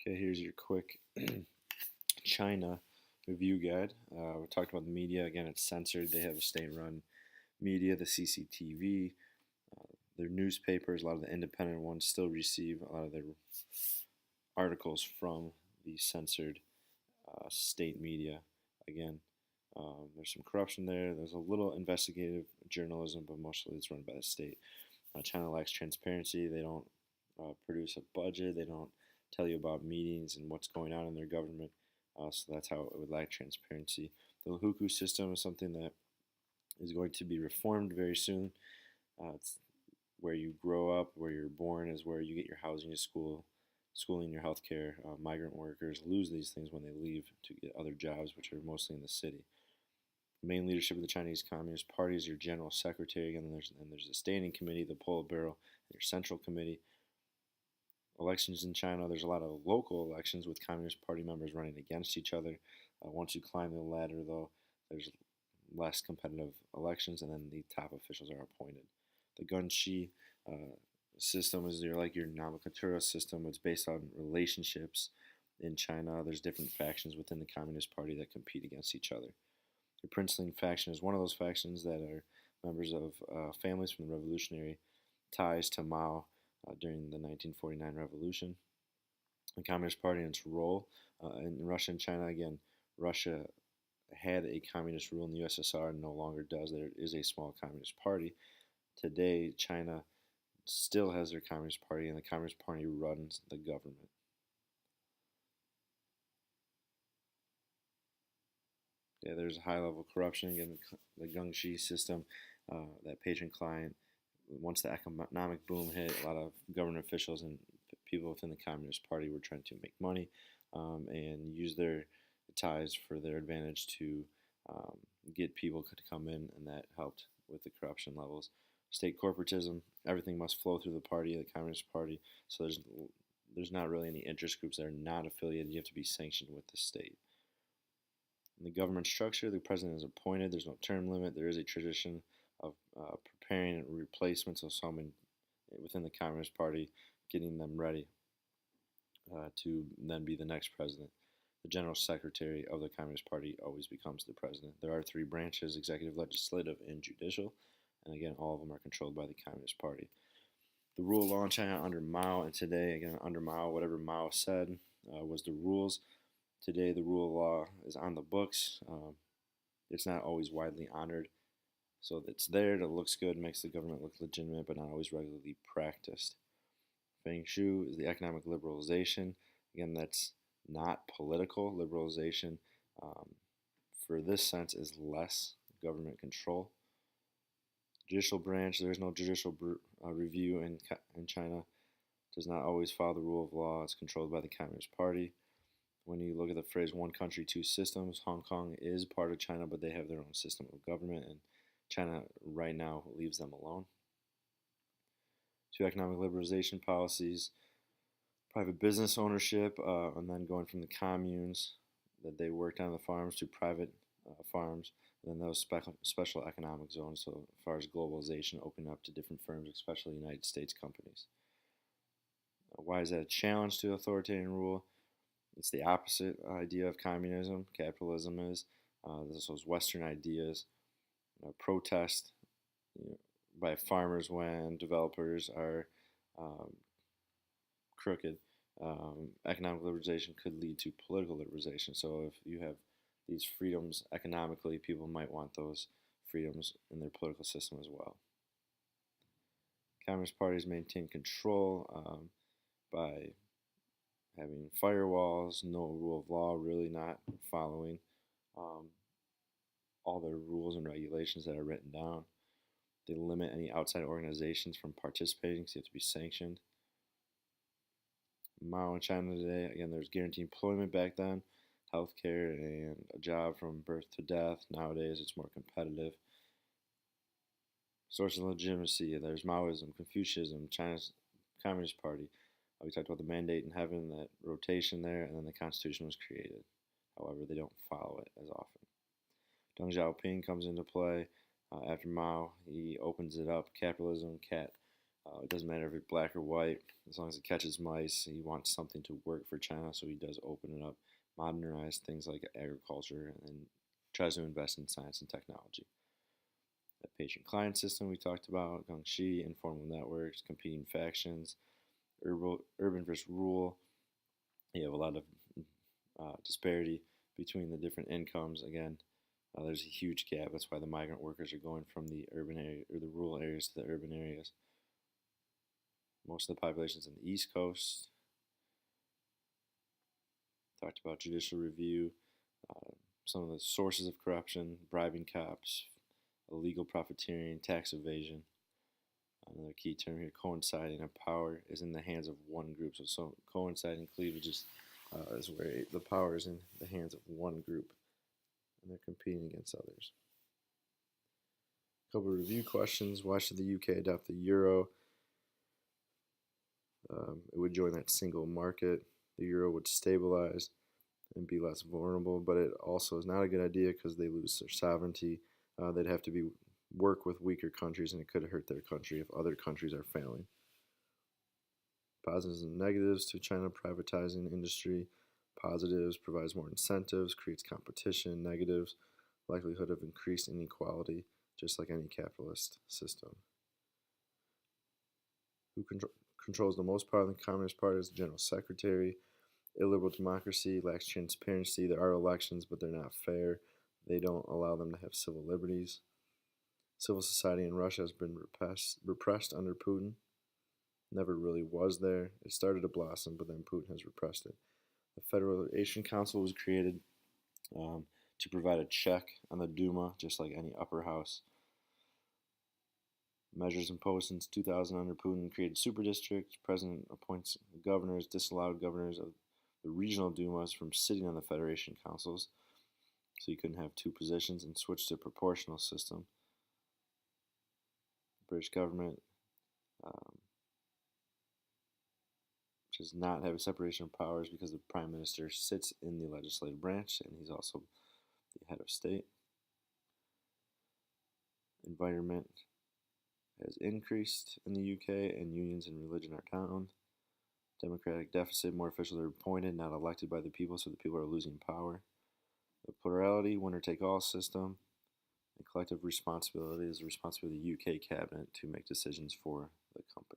Okay, here's your quick China review guide. We talked about the media. Again, it's censored. They have a state-run media, the CCTV. Their newspapers, a lot of the independent ones, still receive a lot of their articles from the censored state media. Again, there's some corruption there. There's a little investigative journalism, but mostly it's run by the state. China lacks transparency. They don't produce a budget. They don't tell you about meetings and what's going on in their government. So that's how it would lack transparency. The Lucu system is something that is going to be reformed very soon. It's where you grow up, where you're born, is where you get your housing, your schooling, your healthcare. Migrant workers lose these things when they leave to get other jobs, which are mostly in the city. The main leadership of the Chinese Communist Party is your general secretary, and there's a standing committee, the Politburo, and your central committee. Elections in China, there's a lot of local elections with Communist Party members running against each other. Once you climb the ladder, though, there's less competitive elections, and then the top officials are appointed. The Gunshi system is like your nomenclatura system. It's based on relationships in China. There's different factions within the Communist Party that compete against each other. The Princeling faction is one of those factions that are members of families from the revolutionary ties to Mao during the 1949 revolution. The Communist Party and its role in Russia and China, again, Russia had a communist rule in the USSR and no longer does. There is a small communist party. Today, China still has their communist party, and the Communist Party runs the government. Yeah, there's high level corruption. Again, the Gungshi system, that patron-client. Once the economic boom hit, a lot of government officials and people within the Communist Party were trying to make money and use their ties for their advantage to get people to come in, and that helped with the corruption levels. State corporatism, everything must flow through the party, the Communist Party, so there's not really any interest groups that are not affiliated. You have to be sanctioned with the state. In the government structure, the president is appointed. There's no term limit. There is a tradition of preparing replacements of some within the Communist Party, getting them ready to then be the next president. The general secretary of the Communist Party always becomes the president. There are three branches: executive, legislative, and judicial. And again, all of them are controlled by the Communist Party. The rule of law in China under Mao, and today, again, under Mao, whatever Mao said was the rules. Today, the rule of law is on the books. It's not always widely honored. So it's there, it looks good, makes the government look legitimate, but not always regularly practiced. Feng Shui is the economic liberalization. Again, that's not political. Liberalization, for this sense, is less government control. Judicial branch, there is no judicial review in China. It does not always follow the rule of law. It's controlled by the Communist Party. When you look at the phrase one country, two systems, Hong Kong is part of China, but they have their own system of government, and China right now leaves them alone. Two economic liberalization policies: private business ownership, and then going from the communes that they worked on the farms to private farms, and then those special economic zones, so as far as globalization, opening up to different firms, especially United States companies. Why is that a challenge to authoritarian rule? It's the opposite idea of communism. Capitalism is. Those Western ideas. Protest by farmers when developers are crooked. Economic liberalization could lead to political liberalization. So if you have these freedoms economically, people might want those freedoms in their political system as well. Communist parties maintain control by having firewalls, no rule of law, really not following all the rules and regulations that are written down. They limit any outside organizations from participating because you have to be sanctioned. Mao in China today, again, there's guaranteed employment back then, healthcare, and a job from birth to death. Nowadays, it's more competitive. Sources of legitimacy: there's Maoism, Confucianism, China's Communist Party. We talked about the mandate in heaven, that rotation there, and then the Constitution was created. However, they don't follow it as often. Deng Xiaoping comes into play after Mao. He opens it up. Capitalism, It doesn't matter if it's black or white, as long as it catches mice. He wants something to work for China, so he does open it up, modernize things like agriculture, and tries to invest in science and technology. The patient-client system we talked about, Gongxi, informal networks, competing factions, urban versus rural. You have a lot of disparity between the different incomes. Again, there's a huge gap. That's why the migrant workers are going from the urban area or the rural areas to the urban areas. Most of the population is on the East Coast. Talked about judicial review, some of the sources of corruption, bribing cops, illegal profiteering, tax evasion. Another key term here, coinciding of power is in the hands of one group. So coinciding cleavage is where the power is in the hands of one group, and they're competing against others. A couple of review questions. Why should the UK adopt the euro? It would join that single market. The euro would stabilize and be less vulnerable, but it also is not a good idea because they lose their sovereignty. They'd have to work with weaker countries, and it could hurt their country if other countries are failing. Positives and negatives to China privatizing industry. Positives, provides more incentives, creates competition. Negatives, likelihood of increased inequality, just like any capitalist system. Who controls the most power in the Communist Party is the General Secretary. Illiberal democracy lacks transparency. There are elections, but they're not fair. They don't allow them to have civil liberties. Civil society in Russia has been repressed under Putin. Never really was there. It started to blossom, but then Putin has repressed it. The Federation Council was created to provide a check on the Duma, just like any upper house. Measures imposed since 2000 under Putin created super districts. President appoints governors, disallowed governors of the regional Dumas from sitting on the Federation Councils, so you couldn't have two positions, and switched to a proportional system. The British government does not have a separation of powers because the Prime Minister sits in the legislative branch, and he's also the head of state. Environment has increased in the UK, and unions and religion are down. Democratic deficit, more officials are appointed, not elected by the people, so the people are losing power. The plurality, winner-take-all system. The collective responsibility is the responsibility of the UK cabinet to make decisions for the company.